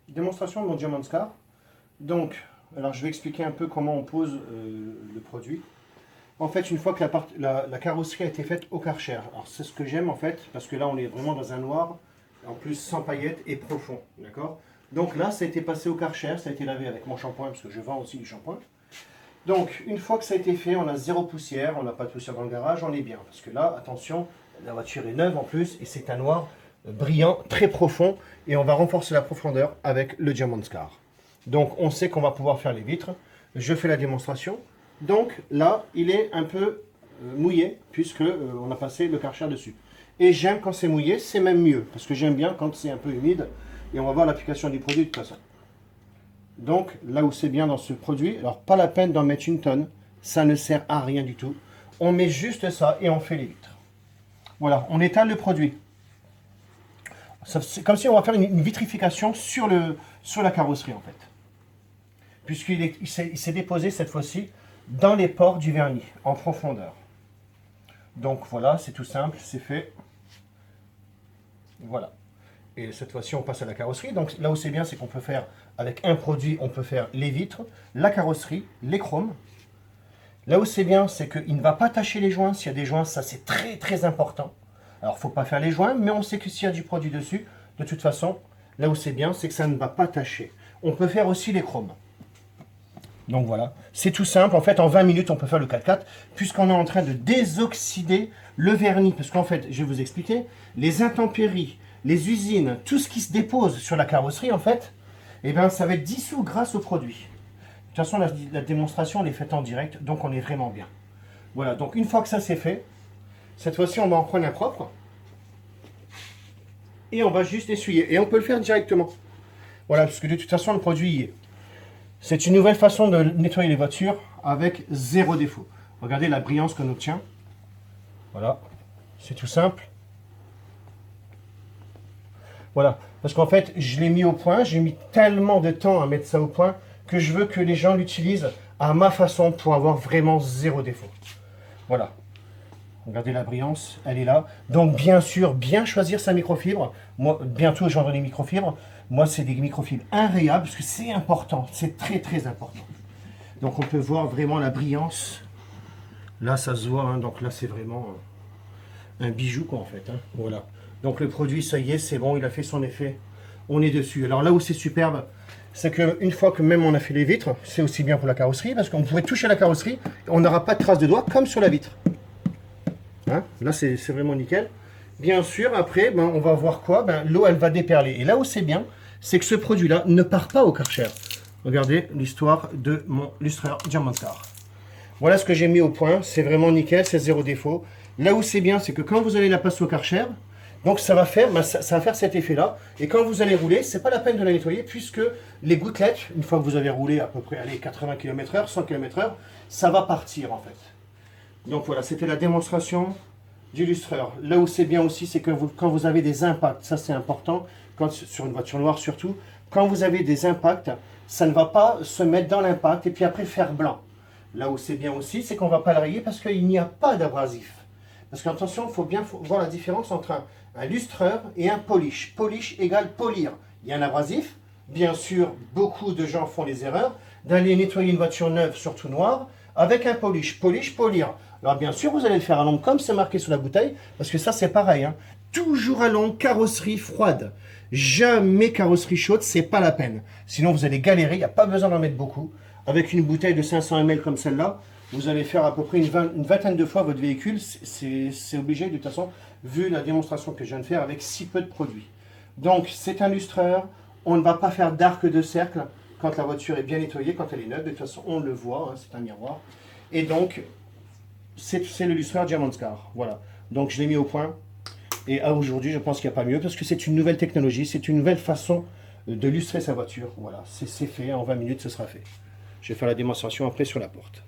Démonstration de mon Diamondscar. Donc, alors je vais expliquer un peu comment on pose le produit. En fait, une fois que la carrosserie a été faite au Karcher, alors c'est ce que j'aime en fait, parce que là on est vraiment dans un noir, en plus sans paillettes et profond, d'accord. Donc là, ça a été passé au Karcher, ça a été lavé avec mon shampoing, parce que je vends aussi du shampoing. Donc, une fois que ça a été fait, on a zéro poussière, on n'a pas de poussière dans le garage, on est bien. Parce que là, attention, la voiture est neuve en plus, et c'est un noir brillant, très profond, et on va renforcer la profondeur avec le Diamondscar. Donc, on sait qu'on va pouvoir faire les vitres. Je fais la démonstration. Donc, là, il est un peu mouillé, puisque on a passé le Karcher dessus. Et j'aime quand c'est mouillé, c'est même mieux, parce que j'aime bien quand c'est un peu humide, et on va voir l'application du produit de toute façon. Donc, là où c'est bien dans ce produit, alors pas la peine d'en mettre une tonne, ça ne sert à rien du tout. On met juste ça et on fait les vitres. Voilà, on étale le produit. C'est comme si on va faire une vitrification sur la carrosserie en fait. Puisqu'il s'est déposé cette fois-ci dans les pores du vernis, en profondeur. Donc voilà, c'est tout simple, c'est fait. Voilà. Et cette fois-ci, on passe à la carrosserie. Donc là où c'est bien, c'est qu'on peut faire, avec un produit, on peut faire les vitres, la carrosserie, les chromes. Là où c'est bien, c'est qu'il ne va pas tacher les joints. S'il y a des joints, ça c'est très très important. Alors, il ne faut pas faire les joints, mais on sait que s'il y a du produit dessus, de toute façon, là où c'est bien, c'est que ça ne va pas tacher. On peut faire aussi les chromes. Donc voilà, c'est tout simple. En fait, en 20 minutes, on peut faire le 4x4, puisqu'on est en train de désoxyder le vernis. Parce qu'en fait, je vais vous expliquer, les intempéries, les usines, tout ce qui se dépose sur la carrosserie, en fait, eh bien, ça va être dissous grâce au produit. De toute façon, la démonstration, elle est faite en direct, donc on est vraiment bien. Voilà, donc une fois que ça c'est fait, cette fois-ci, on va en prendre un propre. Et on va juste essuyer. Et on peut le faire directement. Voilà, parce que de toute façon, le produit y est. C'est une nouvelle façon de nettoyer les voitures avec zéro défaut. Regardez la brillance qu'on obtient. Voilà, c'est tout simple. Voilà, parce qu'en fait, je l'ai mis au point, j'ai mis tellement de temps à mettre ça au point que je veux que les gens l'utilisent à ma façon pour avoir vraiment zéro défaut. Voilà. Regardez la brillance, elle est là. Donc bien sûr, bien choisir sa microfibre. Moi, bientôt, je vendrai des microfibres. Moi, c'est des microfibres inrayables parce que c'est important. C'est très, très important. Donc on peut voir vraiment la brillance. Là, ça se voit. Hein, donc là, c'est vraiment un bijou, quoi, en fait. Hein, voilà. Donc le produit, ça y est, c'est bon, il a fait son effet. On est dessus. Alors là où c'est superbe, c'est qu'une fois que même on a fait les vitres, c'est aussi bien pour la carrosserie parce qu'on pourrait toucher la carrosserie, on n'aura pas de traces de doigts comme sur la vitre. Hein, là, c'est vraiment nickel. Bien sûr, après, ben, on va voir quoi, ben, l'eau, elle va déperler. Et là où c'est bien, c'est que ce produit-là ne part pas au Karcher. Regardez l'histoire de mon lustreur Diamondscar. Voilà ce que j'ai mis au point. C'est vraiment nickel, c'est zéro défaut. Là où c'est bien, c'est que quand vous allez la passer au Karcher, donc ça va faire, ben, ça va faire cet effet-là. Et quand vous allez rouler, c'est pas la peine de la nettoyer puisque les gouttelettes, une fois que vous avez roulé à peu près allez, 80 km/h, 100 km/h, ça va partir en fait. Donc voilà, c'était la démonstration du lustreur. Là où c'est bien aussi, c'est que quand vous avez des impacts, ça c'est important, sur une voiture noire surtout, quand vous avez des impacts, ça ne va pas se mettre dans l'impact et puis après faire blanc. Là où c'est bien aussi, c'est qu'on ne va pas le rayer parce qu'il n'y a pas d'abrasif. Parce qu'attention, il faut bien voir la différence entre un lustreur et un polish. Polish égale polir. Il y a un abrasif. Bien sûr, beaucoup de gens font les erreurs d'aller nettoyer une voiture neuve, surtout noire, avec un polish. Polish, polir. Alors bien sûr, vous allez le faire à l'ombre comme c'est marqué sur la bouteille, parce que ça c'est pareil. Hein. Toujours à l'ombre, carrosserie froide. Jamais carrosserie chaude, c'est pas la peine. Sinon vous allez galérer, il n'y a pas besoin d'en mettre beaucoup. Avec une bouteille de 500 ml comme celle-là, vous allez faire à peu près une vingtaine de fois votre véhicule. C'est obligé de toute façon, vu la démonstration que je viens de faire avec si peu de produits. Donc c'est un lustreur, on ne va pas faire d'arc de cercle quand la voiture est bien nettoyée, quand elle est neuve. De toute façon, on le voit, hein, c'est un miroir. Et donc, c'est le lustreur Diamondscar. Voilà. Donc je l'ai mis au point. Et aujourd'hui, je pense qu'il n'y a pas mieux parce que c'est une nouvelle technologie, c'est une nouvelle façon de lustrer sa voiture. Voilà, c'est fait. En 20 minutes, ce sera fait. Je vais faire la démonstration après sur la porte.